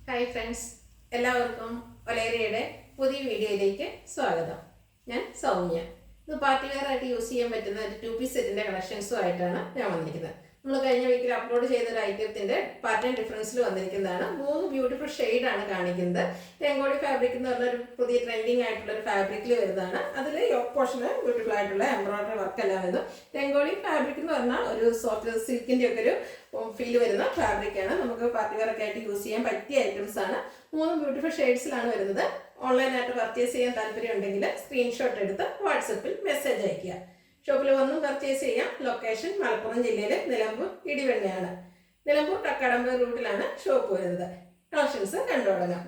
Hi friends, എല്ലാവർക്കും ഒലേറിയയുടെ പുതിയ വീഡിയോയിലേക്ക് സ്വാഗതം. ഞാൻ സൗമ്യ. ഇത് പാർട്ടി വെയർ ആയിട്ട് യൂസ് ചെയ്യാൻ പറ്റുന്ന ഒരു 2 പീസ് സെറ്റിൻ്റെ കളക്ഷൻസും ആയിട്ടാണ് ഞാൻ വന്നിരിക്കുന്നത്. നമ്മൾ കഴിഞ്ഞ വീക്കിൽ അപ്ലോഡ് ചെയ്ത ഒരു ഐറ്റത്തിൻ്റെ പാറ്റേൺ ഡിഫറൻസിൽ വന്നിരിക്കുന്നതാണ്. 3 ബ്യൂട്ടിഫുൾ ഷെയ്ഡാണ് കാണിക്കുന്നത്. രംഗോളി ഫാബ്രിക് എന്ന് പറഞ്ഞൊരു പുതിയ ട്രെൻഡിങ് ആയിട്ടുള്ള ഒരു ഫാബ്രിക്കിൽ വരുന്നതാണ്. അതിൽ യോക്ക് പോർഷന് ബ്യൂട്ടിഫുൾ ആയിട്ടുള്ള എംബ്രോയിഡറി വർക്ക് എല്ലാം വരുന്നു. രംഗോളി ഫാബ്രിക് എന്ന് പറഞ്ഞാൽ ഒരു സോഫ്റ്റ് സിൽക്കിൻ്റെ ഒക്കെ ഒരു ഫീൽ വരുന്ന ഫാബ്രിക്കാണ്. നമുക്ക് പാർട്ടി വെയർ ഒക്കെ ആയിട്ട് യൂസ് ചെയ്യാൻ പറ്റിയ ഐറ്റംസ് ആണ്. 3 ബ്യൂട്ടിഫുൾ ഷെയ്ഡ്സിലാണ് വരുന്നത്. ഓൺലൈനായിട്ട് പർച്ചേസ് ചെയ്യാൻ താല്പര്യം ഉണ്ടെങ്കിൽ സ്ക്രീൻഷോട്ട് എടുത്ത് വാട്സപ്പിൽ മെസ്സേജ് അയയ്ക്കുക. ഷോപ്പിൽ വന്നും പർച്ചേസ് ചെയ്യാം. ലൊക്കേഷൻ മലപ്പുറം ജില്ലയിലെ നിലമ്പൂർ ഇടിവെണ്ണയാണ്. നിലമ്പൂർ കക്കാടമ്പ റൂട്ടിലാണ് ഷോപ്പ് വരുന്നത്. കളക്ഷൻസ് കണ്ടു തുടങ്ങാം.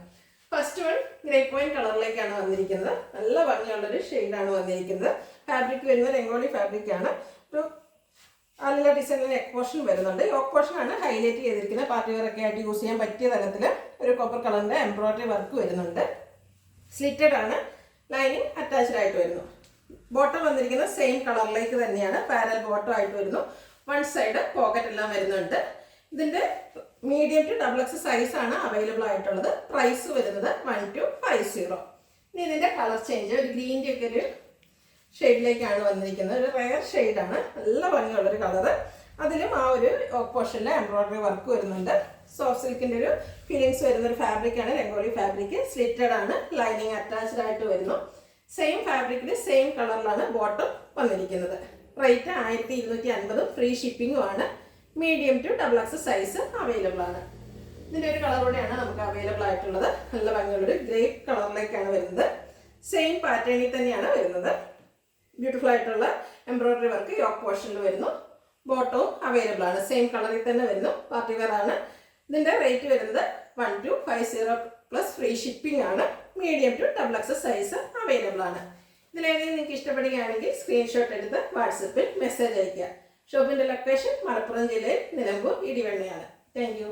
ഫസ്റ്റ് വൺ ഗ്രേ പോയിന്റ് കളറിലേക്കാണ് വന്നിരിക്കുന്നത്. നല്ല ഭംഗിയുള്ളൊരു ഷെയ്ഡാണ് വന്നിരിക്കുന്നത്. ഫാബ്രിക് വരുന്നത് രംഗോളി ഫാബ്രിക് ആണ്. ഒരു നല്ല ഡിസൈനിൽ നെക്ക് പോർഷൻ വരുന്നുണ്ട്. യോക്ക് പോർഷൻ ആണ് ഹൈലൈറ്റ് ചെയ്തിരിക്കുന്നത്. പാർട്ടി വെയർ ഒക്കെ ആയിട്ട് യൂസ് ചെയ്യാൻ പറ്റിയ തരത്തിൽ ഒരു കോപ്പർ കളറിൻ്റെ എംബ്രോയിഡറി വർക്ക് വരുന്നുണ്ട്. സ്ലിറ്റഡ് ആണ്. ലൈനിങ് അറ്റാച്ച്ഡ് ആയിട്ട് വരുന്നു. ബോട്ടം വന്നിരിക്കുന്ന സെയിം കളറിലേക്ക് തന്നെയാണ്. പാരൽ ബോട്ടം ആയിട്ട് വരുന്നു. വൺ സൈഡ് പോക്കറ്റ് എല്ലാം വരുന്നുണ്ട്. ഇതിൻ്റെ മീഡിയം ടു XXL സൈസാണ് അവൈലബിൾ ആയിട്ടുള്ളത്. പ്രൈസ് വരുന്നത് 1250. ഇനി ഇതിൻ്റെ കളർ ചേഞ്ച് ഒരു ഗ്രീൻ്റെ ഒക്കെ ഒരു ഷെയ്ഡിലേക്കാണ് വന്നിരിക്കുന്നത്. ഒരു റെയർ ഷെയ്ഡാണ്. നല്ല ഭംഗിയുള്ളൊരു കളറ്. അതിലും ആ ഒരു പോർഷനിൽ എംബ്രോയിഡറി വർക്ക് വരുന്നുണ്ട്. സോഫ്റ്റ് സിൽക്കിൻ്റെ ഒരു ഫീലിങ്സ് വരുന്നൊരു ഫാബ്രിക്കാണ് രംഗോലി ഫാബ്രിക്. സ്ലിറ്റഡ് ആണ്. ലൈനിങ് അറ്റാച്ച്ഡ് ആയിട്ട് വരുന്നു. സെയിം ഫാബ്രിക്കിൽ സെയിം കളറിലാണ് ബോട്ടം വന്നിരിക്കുന്നത്. റേറ്റ് 1250. ഫ്രീ ഷിപ്പിംഗും ആണ്. Medium to XXL size available ആണ്. ഇതിൻ്റെ ഒരു കളറോടെയാണ് നമുക്ക് അവൈലബിൾ ആയിട്ടുള്ളത്. നല്ല ഭംഗിയുള്ളൊരു ഗ്രേ കളറിലേക്കാണ് വരുന്നത്. സെയിം പാറ്റേണിൽ തന്നെയാണ് വരുന്നത്. ബ്യൂട്ടിഫുൾ ആയിട്ടുള്ള എംബ്രോയിഡറി വർക്ക് യോക്ക് പോർഷനിൽ വരുന്നു. ബോട്ടവും അവൈലബിൾ ആണ്. സെയിം കളറിൽ തന്നെ വരുന്നു. പാർട്ടി വെയർ ആണ്. ഇതിൻ്റെ റേറ്റ് വരുന്നത് 1250 പ്ലസ് ഫ്രീ ഷിപ്പിംഗ് ആണ്. Medium to XXL size available ആണ്. ഇതിലേതെങ്കിലും നിങ്ങൾക്ക് ഇഷ്ടപ്പെടുകയാണെങ്കിൽ സ്ക്രീൻഷോട്ട് എടുത്ത് വാട്സപ്പിൽ മെസ്സേജ് അയയ്ക്കുക. ഷോപ്പിൻ്റെ ലൊക്കേഷൻ മലപ്പുറം ജില്ലയിൽ നിലമ്പൂർ ഇടിവെണ്ണയാണ്. Thank you.